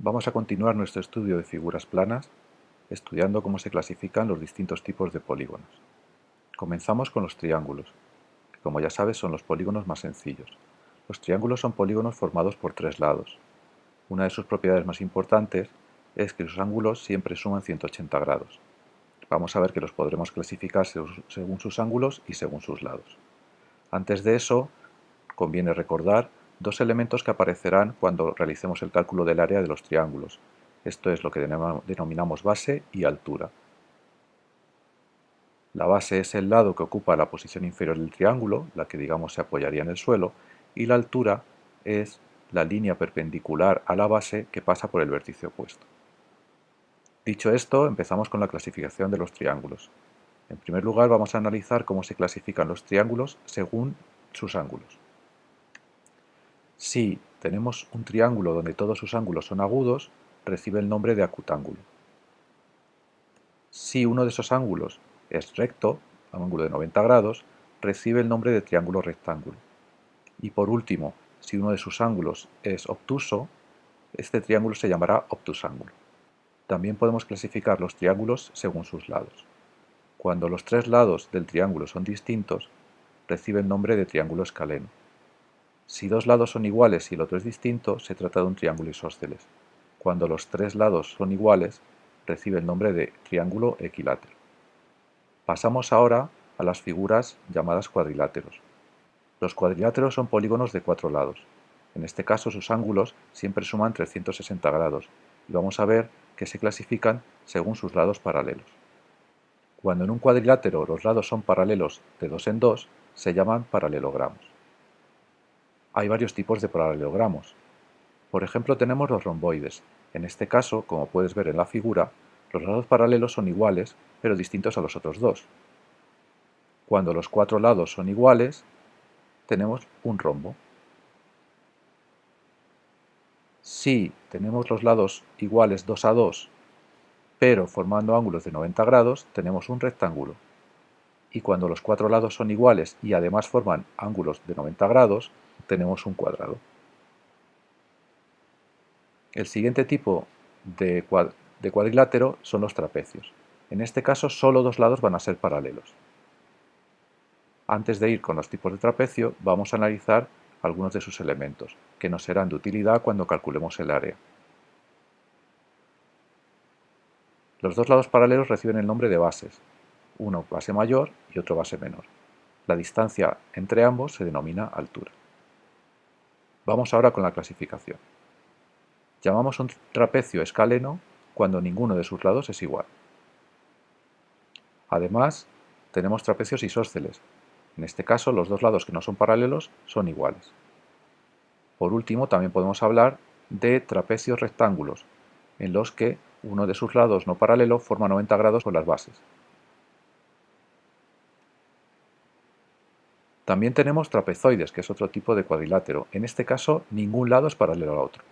Vamos a continuar nuestro estudio de figuras planas, estudiando cómo se clasifican los distintos tipos de polígonos. Comenzamos con los triángulos, que como ya sabes son los polígonos más sencillos. Los triángulos son polígonos formados por tres lados. Una de sus propiedades más importantes es que sus ángulos siempre suman 180 grados. Vamos a ver que los podremos clasificar según sus ángulos y según sus lados. Antes de eso, conviene recordar dos elementos que aparecerán cuando realicemos el cálculo del área de los triángulos. Esto es lo que denominamos base y altura. La base es el lado que ocupa la posición inferior del triángulo, la que digamos se apoyaría en el suelo, y la altura es la línea perpendicular a la base que pasa por el vértice opuesto. Dicho esto, empezamos con la clasificación de los triángulos. En primer lugar, vamos a analizar cómo se clasifican los triángulos según sus ángulos. Si tenemos un triángulo donde todos sus ángulos son agudos, recibe el nombre de acutángulo. Si uno de esos ángulos es recto, a un ángulo de 90 grados, recibe el nombre de triángulo rectángulo. Y por último, si uno de sus ángulos es obtuso, este triángulo se llamará obtusángulo. También podemos clasificar los triángulos según sus lados. Cuando los tres lados del triángulo son distintos, recibe el nombre de triángulo escaleno. Si dos lados son iguales y el otro es distinto, se trata de un triángulo isósceles. Cuando los tres lados son iguales, recibe el nombre de triángulo equilátero. Pasamos ahora a las figuras llamadas cuadriláteros. Los cuadriláteros son polígonos de cuatro lados. En este caso sus ángulos siempre suman 360 grados y vamos a ver que se clasifican según sus lados paralelos. Cuando en un cuadrilátero los lados son paralelos de dos en dos, se llaman paralelogramos. Hay varios tipos de paralelogramos. Por ejemplo, tenemos los romboides. En este caso, como puedes ver en la figura, los lados paralelos son iguales, pero distintos a los otros dos. Cuando los cuatro lados son iguales, tenemos un rombo. Si tenemos los lados iguales 2 a 2, pero formando ángulos de 90 grados, tenemos un rectángulo. Y cuando los cuatro lados son iguales y además forman ángulos de 90 grados, tenemos un cuadrado. El siguiente tipo de cuadrilátero son los trapecios. En este caso, solo dos lados van a ser paralelos. Antes de ir con los tipos de trapecio, vamos a analizar algunos de sus elementos, que nos serán de utilidad cuando calculemos el área. Los dos lados paralelos reciben el nombre de bases, uno base mayor y otro base menor. La distancia entre ambos se denomina altura. Vamos ahora con la clasificación. Llamamos un trapecio escaleno cuando ninguno de sus lados es igual. Además, tenemos trapecios isósceles. En este caso, los dos lados que no son paralelos son iguales. Por último, también podemos hablar de trapecios rectángulos, en los que uno de sus lados no paralelo forma 90 grados con las bases. También tenemos trapezoides, que es otro tipo de cuadrilátero. En este caso, ningún lado es paralelo al otro.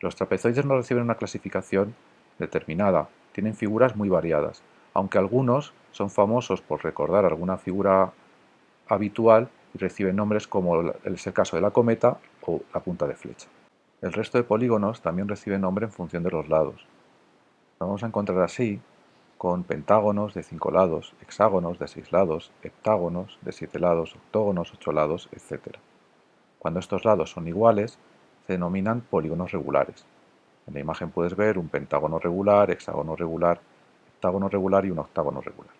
Los trapezoides no reciben una clasificación determinada, tienen figuras muy variadas, aunque algunos son famosos por recordar alguna figura habitual y reciben nombres como es el caso de la cometa o la punta de flecha. El resto de polígonos también reciben nombre en función de los lados. Lo vamos a encontrar así con pentágonos de 5 lados, hexágonos de 6 lados, heptágonos de 7 lados, octógonos, 8 lados, etc. Cuando estos lados son iguales, se denominan polígonos regulares. En la imagen puedes ver un pentágono regular, hexágono regular, heptágono regular y un octágono regular.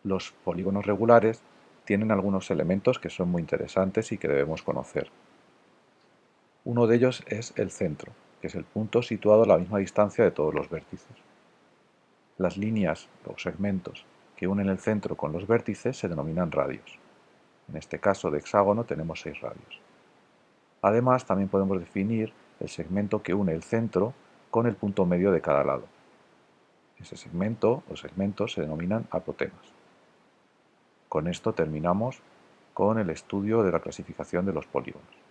Los polígonos regulares tienen algunos elementos que son muy interesantes y que debemos conocer. Uno de ellos es el centro, que es el punto situado a la misma distancia de todos los vértices. Las líneas o segmentos que unen el centro con los vértices se denominan radios. En este caso de hexágono tenemos 6 radios. Además, también podemos definir el segmento que une el centro con el punto medio de cada lado. Ese segmento o segmentos se denominan apotemas. Con esto terminamos con el estudio de la clasificación de los polígonos.